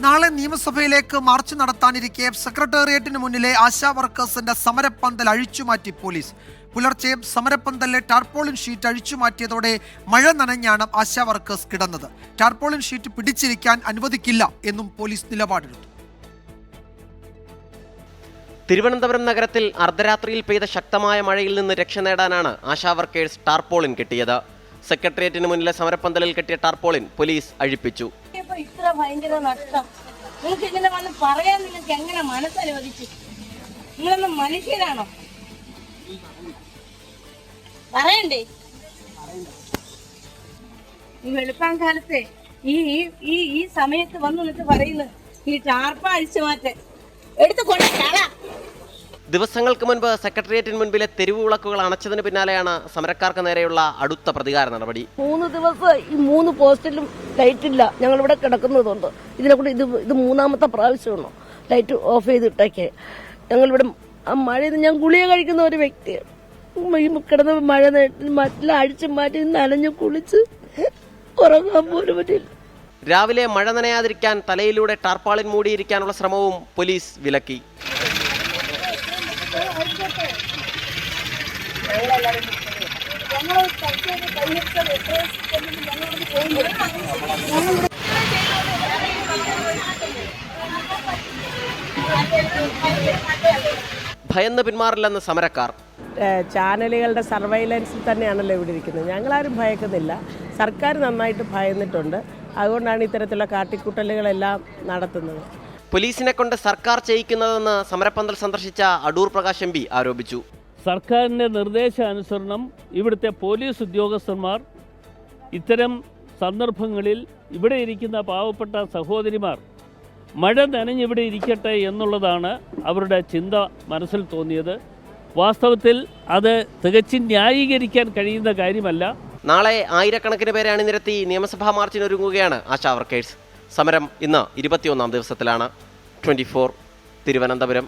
നാളെ നിയമസഭയിലേക്ക് മാർച്ച് നടത്താനിരിക്കെ സെക്രട്ടേറിയറ്റിന് മുന്നിലെ ആശാ വർക്കേഴ്സിന്റെ സമരപ്പന്തൽ അഴിച്ചുമാറ്റി പോലീസ്. പുലർച്ചെ സമരപ്പന്തലിലെ ടാർപോളിൻ ഷീറ്റ് അഴിച്ചുമാറ്റിയതോടെ മഴ നനഞ്ഞാണ് ആശാ വർക്കേഴ്സ് കിടന്നത്. ടാർപോളിൻ ഷീറ്റ് പിടിച്ചിരിക്കാൻ അനുവദിക്കില്ല എന്നും പോലീസ് നിലപാടെടുത്തു. തിരുവനന്തപുരം നഗരത്തിൽ അർദ്ധരാത്രിയിൽ പെയ്ത ശക്തമായ മഴയിൽ നിന്ന് രക്ഷ നേടാനാണ് ആശാ വർക്കേഴ്സ് ടാർപോളിൻ കെട്ടിയത്. സെക്രട്ടേറിയറ്റിന് മുന്നിലെ സമരപ്പന്തലിൽ കെട്ടിയ ടാർപോളിൻ പോലീസ് അഴിപ്പിച്ചു. ഇത്ര ഭയങ്കര നഷ്ടം നിങ്ങൾക്ക് ഇങ്ങനെ വന്ന് പറയാൻ നിങ്ങൾക്ക് എങ്ങനെ മനസ്സനുവദിച്ചു? നിങ്ങളൊന്നും മനുഷ്യരാണോ? പറയണ്ടേ? ഈ വെളുപ്പാൻ കാലത്തെ ഈ സമയത്ത് വന്ന് എന്നിട്ട് പറയുന്നത് ഈ ടാർപ്പ അഴിച്ചു മാറ്റാൻ എടുത്തു കൊണ്ടാ. ദിവസങ്ങൾക്ക് മുൻപ് സെക്രട്ടേറിയറ്റിന് മുൻപിലെ തെരുവ് വിളക്കുകൾ അണച്ചതിന് പിന്നാലെയാണ് സമരക്കാർക്ക് നേരെയുള്ള അടുത്ത പ്രതികാര നടപടി. 3 ദിവസം ഈ 3 പോസ്റ്റിലും ലൈറ്റ് ഇല്ല. ഞങ്ങളിവിടെ കിടക്കുന്നതുകൊണ്ട് ഇതിനെക്കൂടെ ഇത് 3ാമത്തെ പ്രാവശ്യമാണോ ലൈറ്റ് ഓഫ് ചെയ്തിട്ടൊക്കെ. ഞങ്ങളിവിടെ മഴയിൽ ഞാൻ ഗുളിക കഴിക്കുന്ന ഒരു വ്യക്തിയാണ്. കിടന്ന മഴ മറ്റെല്ലാം അഴിച്ചു മാറ്റി നനഞ്ഞു കുളിച്ച് ഉറങ്ങാൻ പോലും പറ്റില്ല. രാവിലെ മഴ നനയാതിരിക്കാൻ തലയിലൂടെ ടാർപാളിൻ മൂടിയിരിക്കാനുള്ള ശ്രമവും പോലീസ് വിലക്കി. ഭയന്ന് പിന്മാറില്ലെന്ന് സമരക്കാർ. ചാനലുകളുടെ സർവൈലൻസിൽ തന്നെയാണല്ലോ ഇവിടെ ഇരിക്കുന്നത്. ഞങ്ങളാരും ഭയക്കുന്നില്ല. സർക്കാർ നന്നായിട്ട് ഭയന്നിട്ടുണ്ട്. അതുകൊണ്ടാണ് ഇത്തരത്തിലുള്ള കാട്ടിക്കൂട്ടലുകളെല്ലാം നടത്തുന്നത്. പോലീസിനെ കൊണ്ട് സർക്കാർ ചെയ്യിക്കുന്നതെന്ന് സമരപ്പന്തൽ സന്ദർശിച്ച അടൂർ പ്രകാശ് എം പി ആരോപിച്ചു. സർക്കാരിൻ്റെ നിർദ്ദേശാനുസരണം ഇവിടുത്തെ പോലീസ് ഉദ്യോഗസ്ഥന്മാർ ഇത്തരം സന്ദർഭങ്ങളിൽ ഇവിടെ ഇരിക്കുന്ന പാവപ്പെട്ട സഹോദരിമാർ മഴ നനഞ്ഞിവിടെ ഇരിക്കട്ടെ എന്നുള്ളതാണ് അവരുടെ ചിന്ത മനസ്സിൽ തോന്നിയത്. വാസ്തവത്തിൽ അത് തികച്ചും ന്യായീകരിക്കാൻ കഴിയുന്ന കാര്യമല്ല. നാളെ ആയിരക്കണക്കിന് പേരെ അണിനിരത്തി നിയമസഭാ മാർച്ചിനൊരുങ്ങുകയാണ് ആശാ വർക്കേഴ്സ്. സമരം ഇന്ന് 21ാം ദിവസത്തിലാണ്. 24 തിരുവനന്തപുരം.